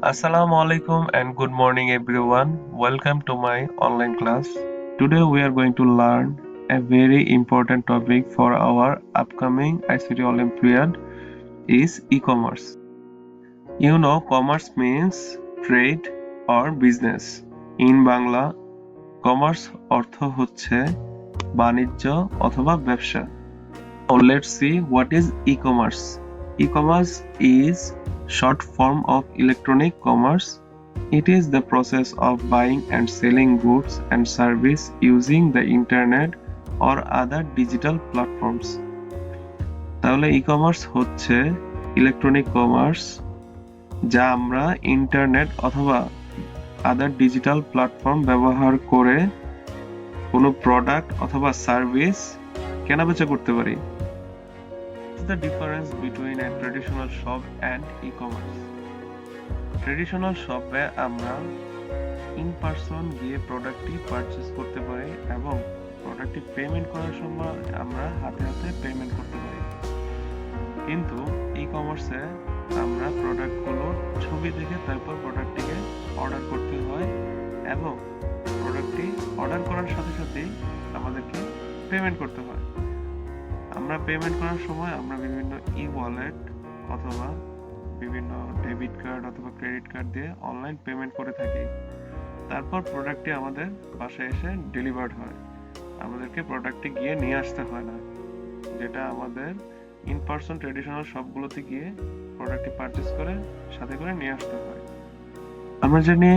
Assalamu alaikum and good morning everyone. Welcome to my online class. Today we are going to learn a very important topic for our upcoming ICT Olympiad is e-commerce. You know commerce means trade or business. In Bangla, commerce অর্থ হচ্ছে বাণিজ্য অথবা ব্যবসা। Now let's see what is e-commerce. E-commerce is short form of electronic commerce. It is the process of buying and selling goods and service using the internet or other digital platforms. তাহলে e-commerce হচ্ছে electronic commerce যা আমরা internet অথবা আদার digital platform ব্যবহার করে কোনো product অথবা service কেনাবেচা করতে পারি। What's the difference between a traditional shop and e-commerce? Traditional শপে আমরা ইন পারসন গিয়ে প্রোডাক্টটি পারচেজ করতে পারি এবং প্রোডাক্টটি পেমেন্ট করার সময় আমরা হাতে হাতে পেমেন্ট করতে পারি। কিন্তু ই-কমার্সে আমরা প্রোডাক্টগুলোর ছবি দেখে তারপর প্রোডাক্টটিকে অর্ডার করতে হয় এবং প্রোডাক্টটি অর্ডার করার সাথে সাথেই আমাদেরকে পেমেন্ট করতে হয়। আমরা পেমেন্ট করার সময় আমরা বিভিন্ন ই-ওয়ালেট অথবা বিভিন্ন ডেবিট কার্ড অথবা ক্রেডিট কার্ড দিয়ে অনলাইন পেমেন্ট করে থাকি। তারপর প্রোডাক্টটি আমাদের বাসায় এসে ডেলিভার্ড হয়। আমাদেরকে প্রোডাক্টটি গিয়ে নিয়ে আসতে হয় না, যেটা আমাদের ইন পারসন ট্রেডিশনাল শপগুলোতে গিয়ে প্রোডাক্টটি পারচেজ করে সাথে করে নিয়ে আসতে হয়। আমরা জানি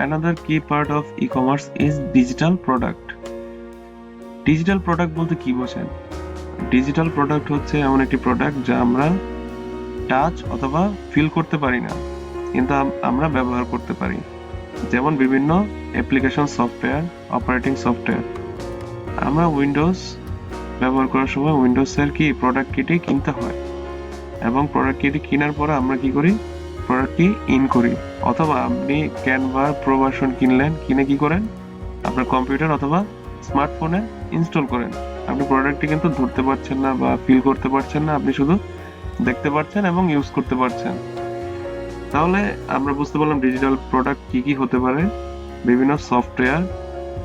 another key part of e-commerce is digital product. Digital product বলতে কি বোঝেন? ডিজিটাল প্রোডাক্ট হচ্ছে এমন একটি প্রোডাক্ট যা আমরা টাচ অথবা ফিল করতে পারি না, কিন্তু আমরা ব্যবহার করতে পারি। যেমন বিভিন্ন অ্যাপ্লিকেশন সফটওয়্যার, অপারেটিং সফটওয়্যার। আমরা উইন্ডোজ ব্যবহার করার সময় উইন্ডোজের কি প্রোডাক্ট কিটই কিনতে হয় এবং প্রোডাক্ট কিটই কেনার পরে আমরা কি করি, প্রোডাক্টটি ইন করি। অথবা আপনি ক্যানভা প্রো ভার্সন কিনলেন, কিনে কি করেন, আপনার কম্পিউটার অথবা স্মার্টফোনে ইনস্টল করেন। আপনি প্রোডাক্টটি কিন্তু ধরতে পারছেন না বা ফিল করতে পারছেন না, আপনি শুধু দেখতে পাচ্ছেন এবং ইউজ করতে পারছেন। তাহলে আমরা বুঝতে পারলাম ডিজিটাল প্রোডাক্ট কি কি হতে পারে। বিভিন্ন সফটওয়্যার,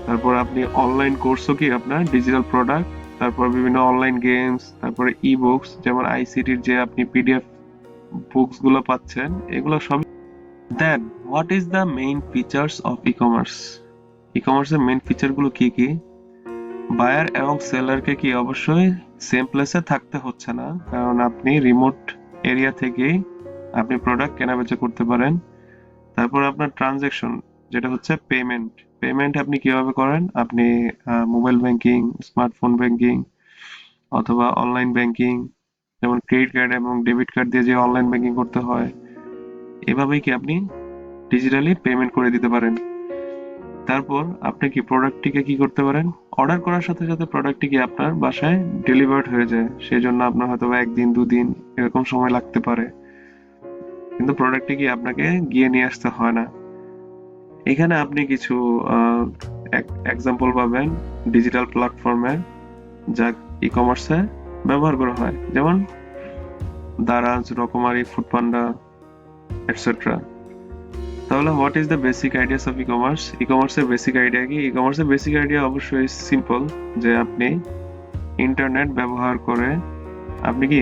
তারপর আপনি অনলাইন কোর্সও কি আপনার ডিজিটাল প্রোডাক্ট, তারপর বিভিন্ন অনলাইন গেমস, তারপরে ই বুকস যেমন আইসিটির যে আপনি পিডিএফ বুকস গুলো পাচ্ছেন, এগুলো সব। Then what is the main features of e-commerce? ই-কমার্সের মেইন ফিচার গুলো কি কি? বায়ার এবং সেলারকে কি অবশ্যই সেম প্লেসে থাকতে হচ্ছে না, কারণ আপনি রিমোট এরিয়া থেকেই আপনি প্রোডাক্ট কেনাবেচা করতে পারেন। তারপর আপনার ট্রানজ্যাকশন, যেটা হচ্ছে পেমেন্ট। পেমেন্ট আপনি কিভাবে করেন? আপনি মোবাইল ব্যাংকিং, স্মার্টফোন ব্যাংকিং অথবা অনলাইন ব্যাংকিং, যেমন ক্রেডিট কার্ড এবং ডেবিট কার্ড দিয়ে যে অনলাইন ব্যাংকিং করতে হয়, এভাবেই কি আপনি ডিজিটালি পেমেন্ট করে দিতে পারেন। তারপর আপনি কি প্রোডাক্টটিকে কি করতে পারেন, অর্ডার করার সাথে সাথে প্রোডাক্টটি কি আপনার বাসায় ডেলিভার্ড হয়ে যায়। সেই জন্য আপনার হয়তো একদিন দুদিন এরকম সময় লাগতে পারে, কিন্তু প্রোডাক্টটি কি আপনাকে গিয়ে নিয়ে আসতে হয় না। এখানে আপনি কিছু এক্সাম্পল পাবেন ডিজিটাল প্ল্যাটফর্মের যা ই কমার্সে ব্যবহার করা হয়, যেমন দারাজ, রকমারি, ফুডপান্ডা এটসেট্রা। তাহলে what is the basic ideas of e commerce? ই কমার্সের বেসিক আইডিয়া কি? ই কমার্সের বেসিক আইডিয়া অবশ্যই সিম্পল, যে আপনি ইন্টারনেট ব্যবহার করে আপনি কি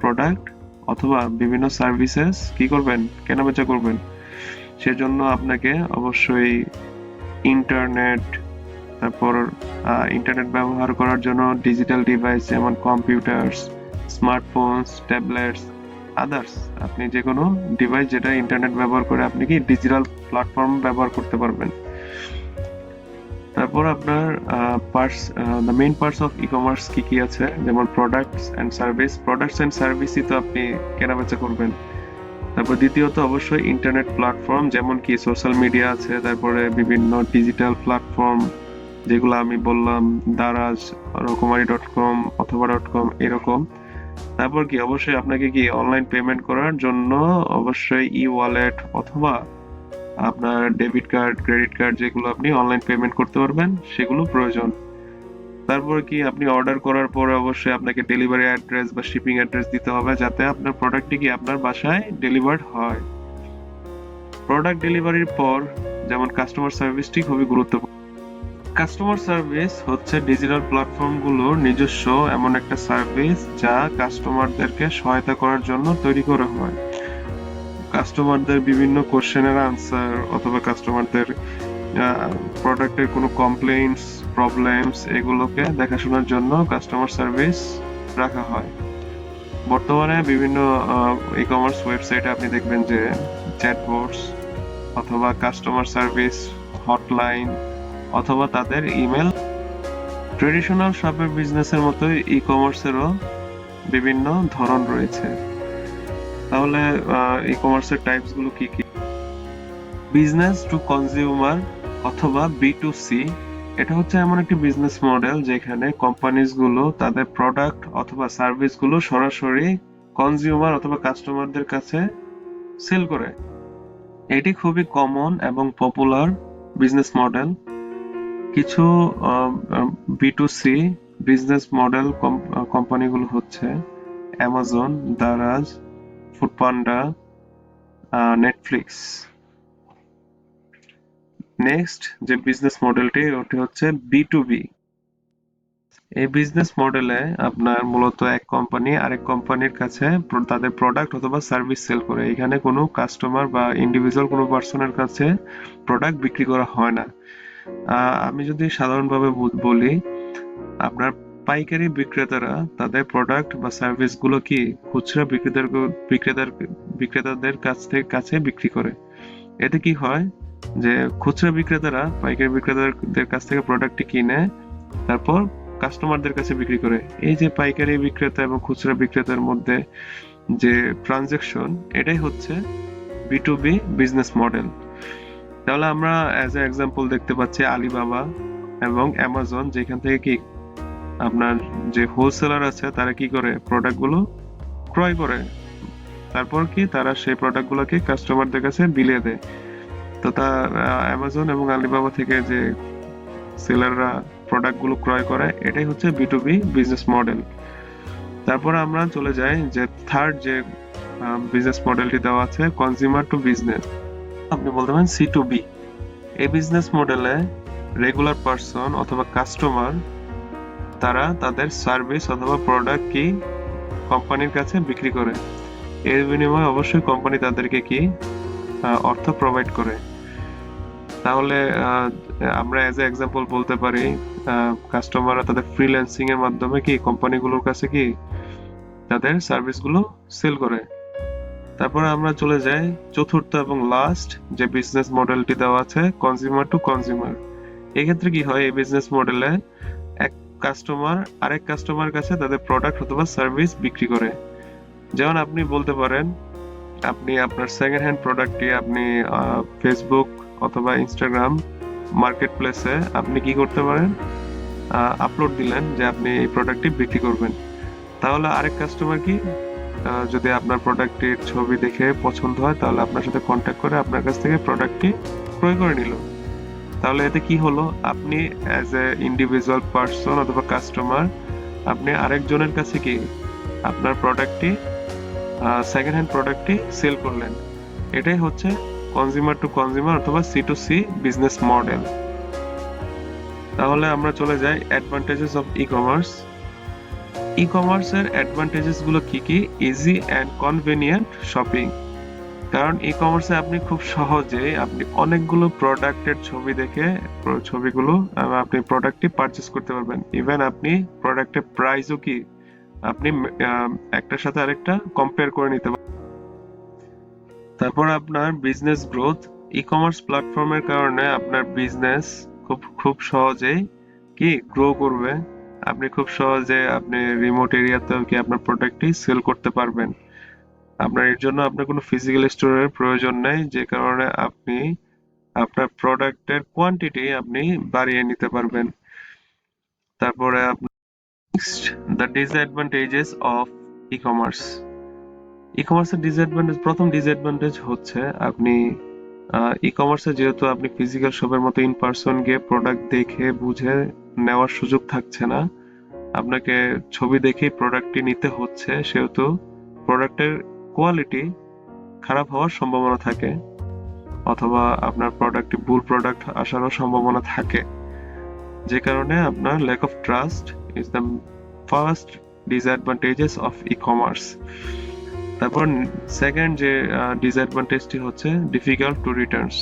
প্রোডাক্ট অথবা বিভিন্ন সার্ভিসেস কি করবেন, কেনাবেচা করবেন। সেজন্য আপনাকে অবশ্যই ইন্টারনেট, তারপর ইন্টারনেট ব্যবহার করার জন্য ডিজিটাল ডিভাইস যেমন কম্পিউটারস, স্মার্টফোনস, ট্যাবলেটস, আদার্স, আপনি যে কোনো ডিভাইস যেটা ইন্টারনেট ব্যবহার করে আপনি কি ডিজিটাল প্ল্যাটফর্ম ব্যবহার করতে পারবেন। তারপর আপনার parts, the main parts of e commerce কি কি আছে, যেমন products and service. Products and সার্ভিসই তো আপনি কেনাবেচা করবেন। তারপর দ্বিতীয়ত অবশ্যই ইন্টারনেট প্ল্যাটফর্ম, যেমন কি সোশ্যাল মিডিয়া আছে, তারপরে বিভিন্ন ডিজিটাল প্ল্যাটফর্ম যেগুলো আমি বললাম, দারাজ, রকমারি.com অথবা .com এরকম। তারপর কি অবশ্যই আপনাকে কি অনলাইন পেমেন্ট করার জন্য অবশ্যই ই ওয়ালেট অথবা আপনার ডেবিট কার্ড, ক্রেডিট কার্ড যেগুলো আপনি অনলাইন পেমেন্ট করতে পারবেন সেগুলো প্রয়োজন। তারপর কি আপনি অর্ডার করার পরে অবশ্যই আপনাকে ডেলিভারি অ্যাড্রেস বা শিপিং অ্যাড্রেস দিতে হবে, যাতে আপনার প্রোডাক্টটি কি আপনার বাসায় ডেলিভার্ড হয়। প্রোডাক্ট ডেলিভারির পর যেমন কাস্টমার সার্ভিসটি খুবই গুরুত্বপূর্ণ। কাস্টমার সার্ভিস হচ্ছে ডিজিটাল প্ল্যাটফর্মগুলোর নিজস্ব এমন একটা সার্ভিস যা কাস্টমারদেরকে সহায়তা করার জন্য তৈরি করা হয়। কাস্টমারদের বিভিন্ন কোশ্চেনের আনসার অথবা কাস্টমারদের প্রোডাক্টের কোনো কমপ্লেইন্টস, প্রবলেমস এগুলোকে দেখাশোনার জন্য কাস্টমার সার্ভিস রাখা হয়। বর্তমানে বিভিন্ন ই কমার্স ওয়েবসাইটে আপনি দেখবেন যে চ্যাটবটস অথবা কাস্টমার সার্ভিস হটলাইন অথবা তাদের ইমেল। ট্রেডিশনাল শপের বিজনেসের মতোই ই কমার্সেরও বিভিন্ন ধরন রয়েছে। তাহলে ই কমার্সের টাইপস গুলো কি কি? বিজনেস টু কনজিউমার অথবা B2C, এটা হচ্ছে এমন একটি বিজনেস মডেল যেখানে কোম্পানিজ গুলো তাদের প্রোডাক্ট অথবা সার্ভিস গুলো সরাসরি কনজিউমার অথবা কাস্টমারদের কাছে সেল করে। এটি খুবই কমন এবং পপুলার বিজনেস মডেল। কিছু B2C বিজনেস মডেল কোম্পানিগুলো হচ্ছে Amazon, Daraz, Foodpanda, Netflix. Next যে বিজনেস মডেলটি ওটি হচ্ছে B2B। এই বিজনেস মডেলে আপনার মূলত এক কোম্পানি আরেক কোম্পানির কাছে তাদের প্রোডাক্ট অথবা সার্ভিস সেল করে। এখানে কোনো কাস্টমার বা ইন্ডিভিজুয়াল কোনো পার্সনের কাছে প্রোডাক্ট বিক্রি করা হয় না। আমি যদি সাধারণভাবে বলি, আপনার পাইকারি বিক্রেতারা তাদের প্রোডাক্ট বা সার্ভিস গুলো কি খুচরা বিক্রেতাদের কাছে বিক্রি করে। এতে কি হয় যে খুচরা বিক্রেতারা পাইকারি বিক্রেতাদের কাছ থেকে প্রোডাক্টটি কিনে তারপর কাস্টমারদের কাছে বিক্রি করে। এই যে পাইকারি বিক্রেতা এবং খুচরা বিক্রেতার মধ্যে যে ট্রানজাকশন, এটাই হচ্ছে B2B বিজনেস মডেল। তাহলে আমরা অ্যাজ এ এক্সাম্পল দেখতে পাচ্ছি আলিবাবা এবং অ্যামাজন, যেখান থেকে কি আপনার যে হোলসেলার আছে তারা কি করে প্রোডাক্টগুলো ক্রয় করে, তারপর কি তারা সেই প্রোডাক্টগুলোকে কাস্টমারদের কাছে বিলিয়ে দেয়। তো অ্যামাজন এবং আলিবাবা থেকে যে সেলাররা প্রোডাক্টগুলো ক্রয় করে, এটাই হচ্ছে B2B বিজনেস মডেল। তারপর আমরা চলে যাই যে থার্ড যে বিজনেস মডেলটি দেওয়া আছে, কনজিউমার টু বিজনেস, আপনি বলতে পারেন C2B। এই বিজনেস মডেলে রেগুলার পারসন অথবা কাস্টমার তারা তাদের সার্ভিস অথবা প্রোডাক্ট কি কোম্পানির কাছে বিক্রি করে। এর বিনিময়ে অবশ্যই কোম্পানি তাদেরকে কি অর্থ প্রোভাইড করে। তাহলে আমরা এজ এ এক্সাম্পল বলতে পারি কাস্টমাররা তাদের ফ্রিল্যান্সিং এর মাধ্যমে কি কোম্পানিগুলোর কাছে কি তাদের সার্ভিসগুলো সেল করে। তারপরে আমরা চলে যাই চতুর্থ এবং লাস্ট যে বিজনেস মডেলটি দেওয়া আছে, কনজিউমার টু কনজিউমার। এক্ষেত্রে কি হয়, এই বিজনেস মডেলে এক কাস্টমার আরেক কাস্টমার কাছে তাদের প্রোডাক্ট অথবা সার্ভিস বিক্রি করে। যেমন আপনি বলতে পারেন আপনি আপনার সেকেন্ড হ্যান্ড প্রোডাক্টটি আপনি ফেসবুক অথবা ইনস্টাগ্রাম মার্কেট প্লেসে আপনি কি করতে পারেন, আপলোড দিলেন যে আপনি এই প্রোডাক্টটি বিক্রি করবেন। তাহলে আরেক কাস্টমার কি যদি আপনার প্রোডাক্টটির ছবি দেখে পছন্দ হয় তাহলে আপনার সাথে কন্ট্যাক্ট করে আপনার কাছ থেকে প্রোডাক্টটি ক্রয় করে নিল। তাহলে এতে কি হলো, আপনি অ্যাজ এ ইন্ডিভিজুয়াল পার্সন অথবা কাস্টমার আপনি আরেকজনের কাছে কি আপনার প্রোডাক্টটি সেকেন্ড হ্যান্ড প্রোডাক্টটি সেল করলেন। এটাই হচ্ছে কনজিউমার টু কনজিউমার অথবা C2C বিজনেস মডেল। তাহলে আমরা চলে যাই অ্যাডভান্টেজেস অফ ই কমার্স। ই কমার্সের অ্যাডভান্টেজেস গুলো কি কি? Easy and convenient shopping. কারণ ই কমার্সে আপনি খুব সহজে আপনি অনেকগুলো প্রোডাক্টের ছবি দেখে ছবিগুলো আপনি প্রোডাক্টটি পারচেজ করতে পারবেন। ইভেন আপনি প্রোডাক্টের প্রাইসও কি আপনি একটার সাথে আরেকটা কম্পেয়ার করে নিতে পারবেন। তারপর আপনার বিজনেস গ্রোথ। ই কমার্স প্ল্যাটফর্মের কারণে আপনার বিজনেস খুব সহজেই কি গ্রো করবে। আপনি খুব সহজে আপনি রিমোট এরিয়াতেও কি আপনার প্রোডাক্টটি সেল করতে পারবেন। আপনার এর জন্য আপনার কোনো ফিজিক্যাল স্টোরের প্রয়োজন নেই, যে কারণে আপনি আপনার প্রোডাক্টের কোয়ান্টিটি আপনি বাড়িয়ে নিতে পারবেন। তারপরে next the disadvantages of e commerce. ই কমার্সের প্রথম ডিসঅ্যাডভান্টেজ হচ্ছে আপনি ই কমার্সে যেহেতু আপনি ফিজিক্যাল শপের মতো ইন পার্সন গিয়ে প্রোডাক্ট দেখে বুঝে নেওয়ার সুযোগ থাকছে না, আপনাকে ছবি দেখেই প্রোডাক্টটি নিতে হচ্ছে, সেহেতু প্রোডাক্টের কোয়ালিটি খারাপ হওয়ার সম্ভাবনা থাকে। অথবা আপনার প্রোডাক্টে ভুল প্রোডাক্ট আসারও সম্ভাবনা থাকে, যে কারণে আপনার lack of trust is the first disadvantages of E commerce. তারপর সেকেন্ড যে ডিসঅ্যাডভান্টেজটি হচ্ছে ডিফিকাল্ট টু রিটার্নস।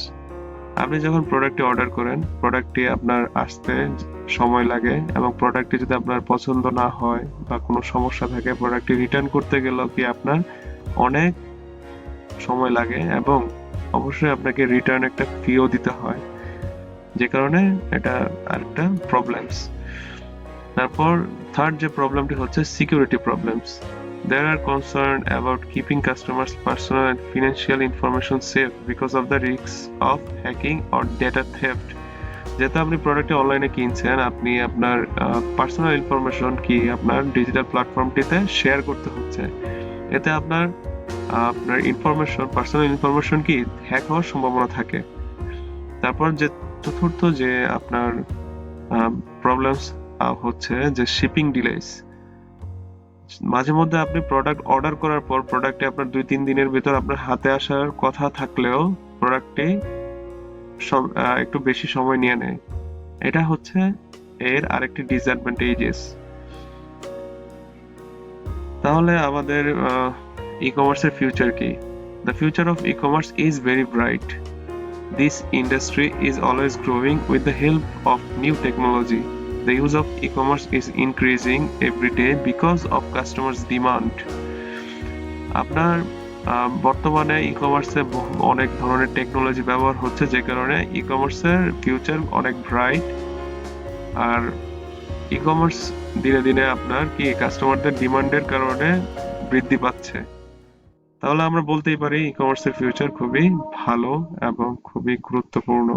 আপনি যখন প্রোডাক্টটি অর্ডার করেন, প্রোডাক্টটি আপনার আসতে সময় লাগে, এবং প্রোডাক্টটি যদি আপনার পছন্দ না হয় বা কোনো সমস্যা থাকে, প্রোডাক্টটি রিটার্ন করতে গেলেও কি আপনার অনেক সময় লাগে, এবং অবশ্যই আপনাকে রিটার্ন একটা ফিও দিতে হয়, যে কারণে এটা আরেকটা প্রবলেমস। তারপর থার্ড যে প্রবলেমটি হচ্ছে security problems. There are concerned about keeping customers' personal and financial information safe because of the risks of hacking or data theft. যেহেতু আপনি প্রোডাক্টটি অনলাইনে কিনছেন, আপনি আপনার পার্সোনাল ইনফরমেশন কি আপনার ডিজিটাল প্ল্যাটফর্মটিতে শেয়ার করতে হচ্ছে, এতে আপনার আপনার ইনফরমেশন, পার্সোনাল ইনফরমেশন কি হ্যাক হওয়ার সম্ভাবনা থাকে। তারপর যে চতুর্থ যে আপনার প্রবলেমস হচ্ছে যে শিপিং ডিলেস। মাঝে মধ্যে আপনি প্রোডাক্ট অর্ডার করার পর প্রোডাক্টটি আপনার 2-3 দিনের ভিতর আপনার হাতে আসার কথা থাকলেও প্রোডাক্টটি একটু বেশি সময় নিয়ে নেয়। এটা হচ্ছে এর আরেকটি ডিসঅ্যাডভান্টেজেস। তাহলে আমাদের ই কমার্সের ফিউচার কি? The future of e commerce is very bright. This industry is always growing with the help of new technology. The use of e-commerce is increasing every day because of customers' demand. আপনার বর্তমানে ই কমার্সে অনেক ধরনের technology ব্যবহার হচ্ছে, যে কারণে ই কমার্সের ফিউচার অনেক ব্রাইট। আর ই কমার্স দিনে দিনে আপনার কি কাস্টমারদের ডিমান্ডের কারণে বৃদ্ধি পাচ্ছে। তাহলে আমরা বলতেই পারি ই কমার্সের ফিউচার খুবই ভালো এবং খুবই গুরুত্বপূর্ণ।